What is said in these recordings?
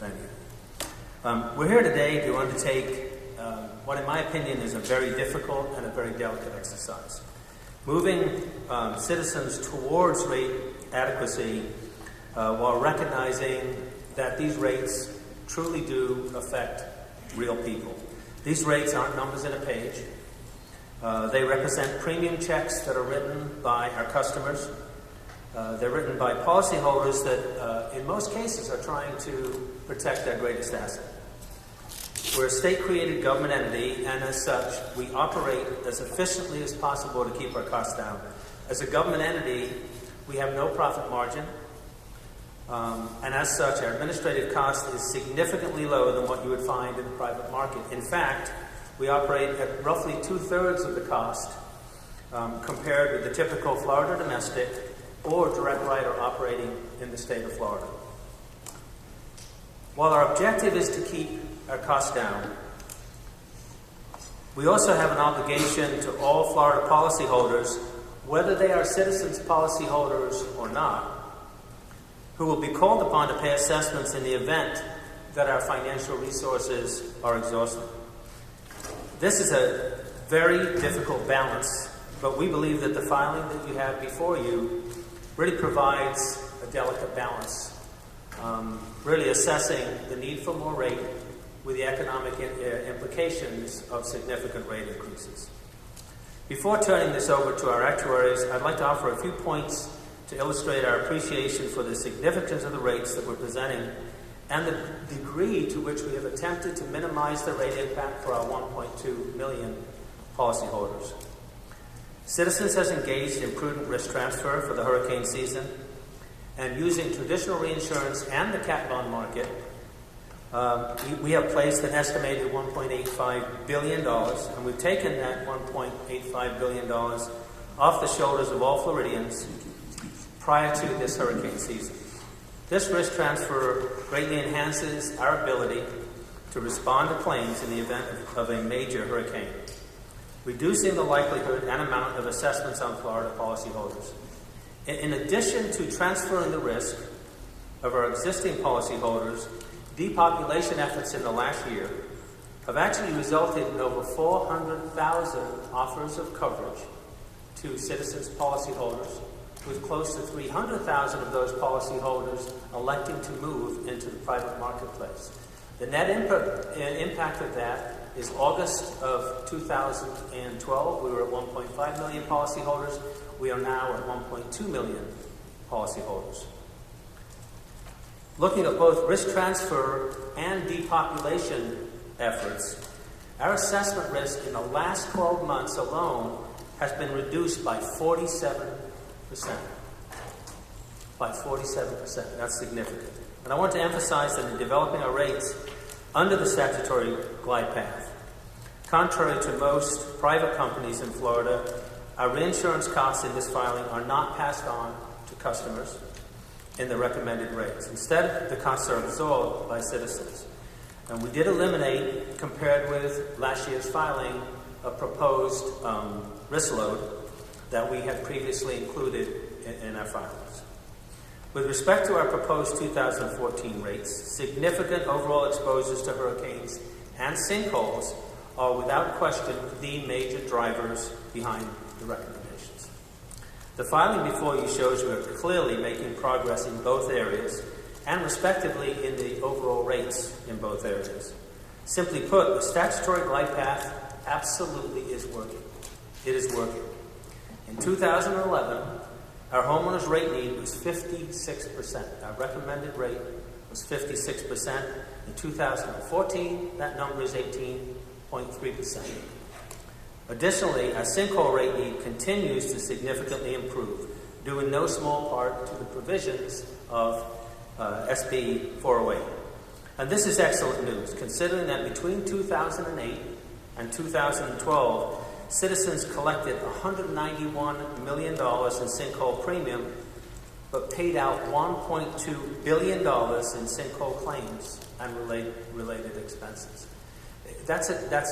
venue. We're here today to undertake what, in my opinion, is a very difficult and a very delicate exercise. Moving citizens towards rate adequacy while recognizing that these rates truly do affect real people. These rates aren't numbers in a page. They represent premium checks that are written by our customers. They're written by policyholders that, in most cases, are trying to protect their greatest asset. We're a state-created government entity, and as such, we operate as efficiently as possible to keep our costs down. As a government entity, we have no profit margin, and as such, our administrative cost is significantly lower than what you would find in the private market. In fact, we operate at roughly 2/3 of the cost compared with the typical Florida domestic or direct writer operating in the state of Florida. While our objective is to keep our costs down, we also have an obligation to all Florida policyholders, whether they are Citizens policyholders or not, who will be called upon to pay assessments in the event that our financial resources are exhausted. This is a very difficult balance, but we believe that the filing that you have before you really provides a delicate balance, really assessing the need for more rate with the economic implications of significant rate increases. Before turning this over to our actuaries, I'd like to offer a few points to illustrate our appreciation for the significance of the rates that we're presenting and the degree to which we have attempted to minimize the rate impact for our 1.2 million policyholders. Citizens has engaged in prudent risk transfer for the hurricane season, and using traditional reinsurance and the cat bond market, we have placed an estimated $1.85 billion, and we've taken that $1.85 billion off the shoulders of all Floridians prior to this hurricane season. This risk transfer greatly enhances our ability to respond to claims in the event of a major hurricane, reducing the likelihood and amount of assessments on Florida policyholders. In addition to transferring the risk of our existing policyholders, depopulation efforts in the last year have actually resulted in over 400,000 offers of coverage to Citizens policyholders, with close to 300,000 of those policyholders electing to move into the private marketplace. The net impact of that is August of 2012, we were at 1.5 million policyholders. We are now at 1.2 million policyholders. Looking at both risk transfer and depopulation efforts, our assessment risk in the last 12 months alone has been reduced by 47%. By 47%. That's significant. And I want to emphasize that in developing our rates under the statutory glide path, contrary to most private companies in Florida, our reinsurance costs in this filing are not passed on to customers in the recommended rates. Instead, the costs are absorbed by Citizens. And we did eliminate, compared with last year's filing, a proposed risk load that we had previously included in our filings. With respect to our proposed 2014 rates, significant overall exposures to hurricanes and sinkholes are without question the major drivers behind the recommendations. The filing before you shows we're clearly making progress in both areas and respectively in the overall rates in both areas. Simply put, the statutory glide path absolutely is working. It is working. In 2011, our homeowners rate need was 56%. Our recommended rate was 56%. In 2014, that number is 18.3%. Additionally, our sinkhole rate need continues to significantly improve, due in no small part to the provisions of SB 408. And this is excellent news, considering that between 2008 and 2012, Citizens collected $191 million in sinkhole premium, but paid out $1.2 billion in sinkhole claims and related expenses. That's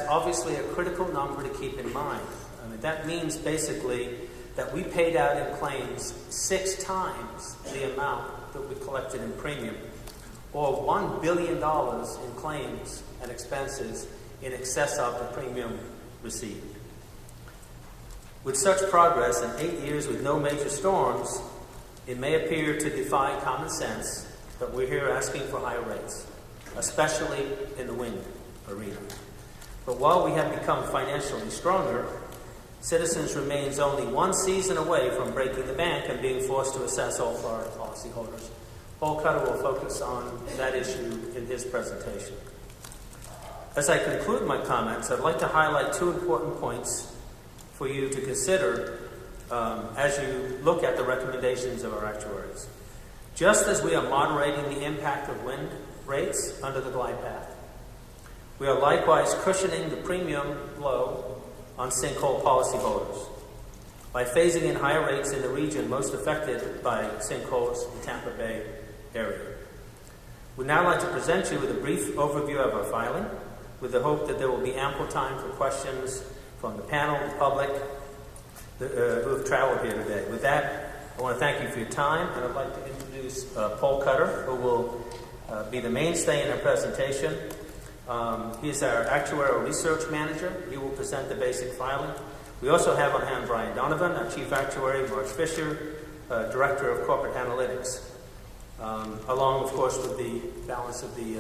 obviously a critical number to keep in mind. I mean, that means basically that we paid out in claims 6 times the amount that we collected in premium, or $1 billion in claims and expenses in excess of the premium received. With such progress in 8 years with no major storms, it may appear to defy common sense, but we're here asking for higher rates, especially in the wind arena. But while we have become financially stronger, Citizens remains only one season away from breaking the bank and being forced to assess all Florida policyholders. Paul Cutter will focus on that issue in his presentation. As I conclude my comments, I'd like to highlight two important points for you to consider as you look at the recommendations of our actuaries. Just as we are moderating the impact of wind rates under the glide path, we are likewise cushioning the premium blow on sinkhole policyholders by phasing in higher rates in the region most affected by sinkholes in the Tampa Bay area. We'd now like to present you with a brief overview of our filing, with the hope that there will be ample time for questions from the panel, the public, who have traveled here today. With that, I want to thank you for your time, and I'd like to introduce Paul Cutter, who will be the mainstay in our presentation. He's our actuarial research manager. He will present the basic filing. We also have on hand Brian Donovan, our chief actuary, Mark Fisher, director of corporate analytics, along, of course, with the balance of the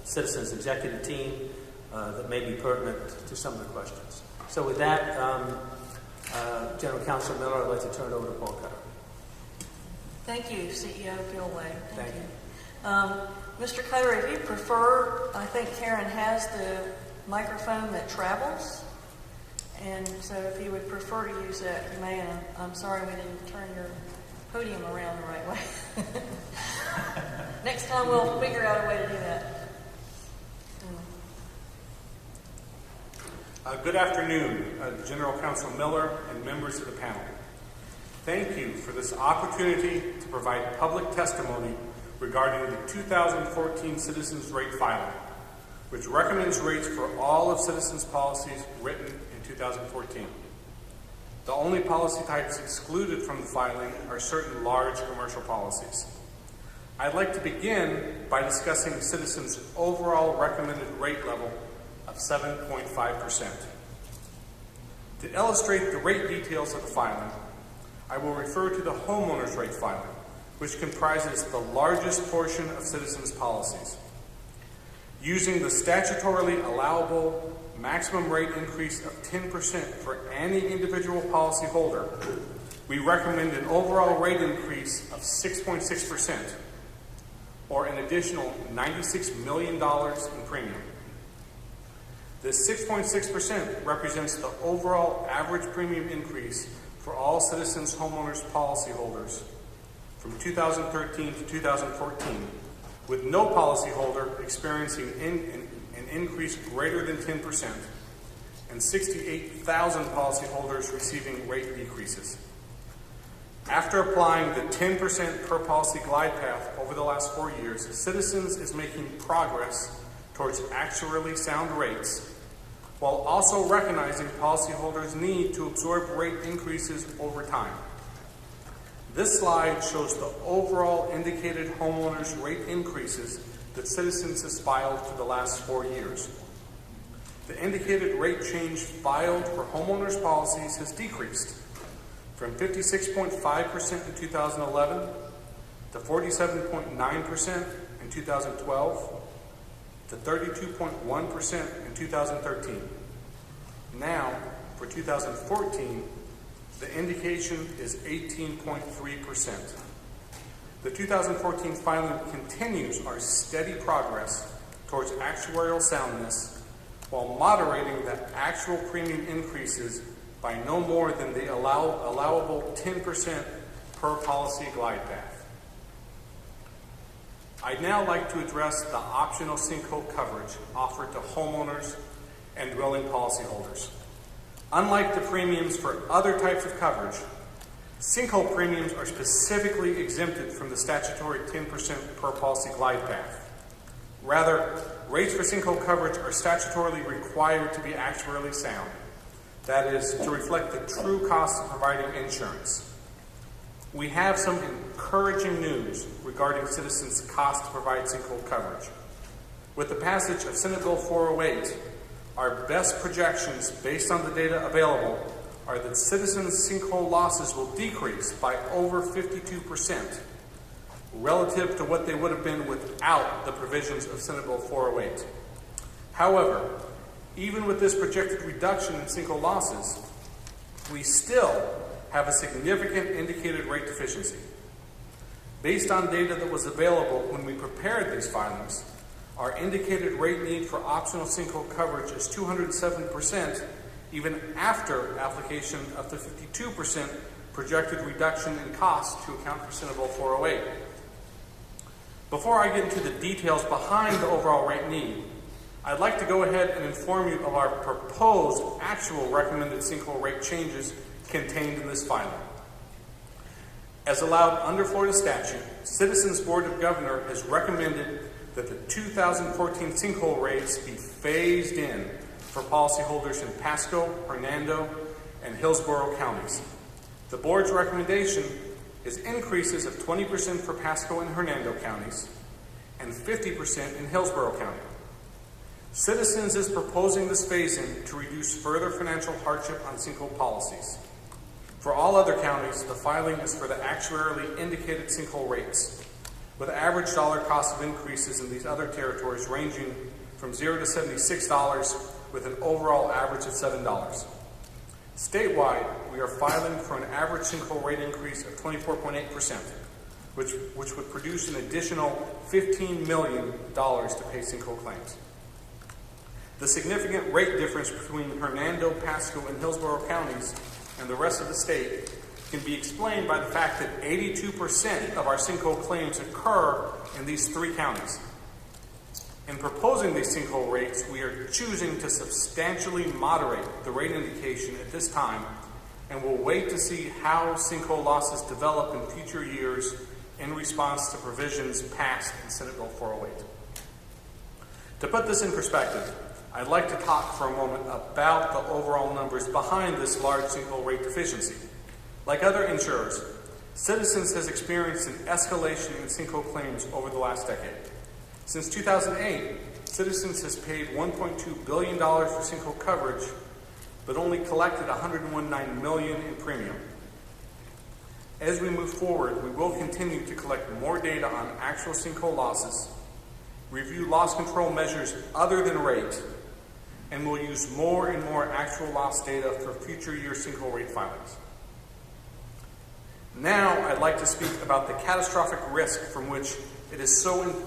Citizens executive team that may be pertinent to some of the questions. So with that, General Counsel Miller, I'd like to turn it over to Paul Cutter. Thank you, CEO Gilway. Thank you. Mr. Cutter, if you prefer, I think Karen has the microphone that travels. And so if you would prefer to use that, you may. And I'm sorry we didn't turn your podium around the right way. Next time we'll figure out a way to do that. Good afternoon, General Counsel Miller and members of the panel. Thank you for this opportunity to provide public testimony regarding the 2014 Citizens Rate Filing, which recommends rates for all of Citizens' policies written in 2014. The only policy types excluded from the filing are certain large commercial policies. I'd like to begin by discussing Citizens' overall recommended rate level of 7.5%. To illustrate the rate details of the filing, I will refer to the homeowners rate filing, which comprises the largest portion of Citizens' policies. Using the statutorily allowable maximum rate increase of 10% for any individual policyholder, we recommend an overall rate increase of 6.6%, or an additional $96 million in premium. This 6.6% represents the overall average premium increase for all Citizens homeowners policyholders from 2013 to 2014, with no policyholder experiencing an increase greater than 10%, and 68,000 policyholders receiving rate decreases. After applying the 10% per policy glide path over the last 4 years, Citizens is making progress towards actuarially sound rates, while also recognizing policyholders' need to absorb rate increases over time. This slide shows the overall indicated homeowners rate increases that Citizens has filed for the last 4 years. The indicated rate change filed for homeowners policies has decreased from 56.5% in 2011 to 47.9% in 2012 to 32.1% in 2013. Now, for 2014, the indication is 18.3%. The 2014 filing continues our steady progress towards actuarial soundness while moderating the actual premium increases by no more than the allowable 10% per policy glide path. I'd now like to address the optional sinkhole coverage offered to homeowners and dwelling policyholders. Unlike the premiums for other types of coverage, sinkhole premiums are specifically exempted from the statutory 10% per policy glide path. Rather, rates for sinkhole coverage are statutorily required to be actuarially sound. That is, to reflect the true cost of providing insurance. We have some encouraging news regarding citizens' cost to provide sinkhole coverage. With the passage of Senate Bill 408, our best projections based on the data available are that citizens' sinkhole losses will decrease by over 52% relative to what they would have been without the provisions of Senate Bill 408. However, even with this projected reduction in sinkhole losses, we still have a significant indicated rate deficiency. Based on data that was available when we prepared these filings, our indicated rate need for optional sinkhole coverage is 207%, even after application of the 52% projected reduction in cost to account for Senate Bill 408. Before I get into the details behind the overall rate need, I'd like to go ahead and inform you of our proposed actual recommended sinkhole rate changes contained in this filing. As allowed under Florida statute, Citizens Board of Governors has recommended that the 2014 sinkhole rates be phased in for policyholders in Pasco, Hernando, and Hillsborough counties. The board's recommendation is increases of 20% for Pasco and Hernando counties and 50% in Hillsborough County. Citizens is proposing this phase-in to reduce further financial hardship on sinkhole policies. For all other counties, the filing is for the actuarially indicated sinkhole rates, with average dollar cost of increases in these other territories ranging from $0 to $76, with an overall average of $7. Statewide, we are filing for an average sinkhole rate increase of 24.8%, which would produce an additional $15 million to pay sinkhole claims. The significant rate difference between Hernando, Pasco, and Hillsborough counties and the rest of the state can be explained by the fact that 82% of our sinkhole claims occur in these three counties. In proposing these sinkhole rates, we are choosing to substantially moderate the rate indication at this time, and will wait to see how sinkhole losses develop in future years in response to provisions passed in Senate Bill 408. To put this in perspective, I'd like to talk for a moment about the overall numbers behind this large sinkhole rate deficiency. Like other insurers, Citizens has experienced an escalation in sinkhole claims over the last decade. Since 2008, Citizens has paid $1.2 billion for sinkhole coverage, but only collected $119 million in premium. As we move forward, we will continue to collect more data on actual sinkhole losses, review loss control measures other than rate, and will use more and more actual loss data for future year sinkhole rate filings. Now, I'd like to speak about the catastrophic risk from which it is so important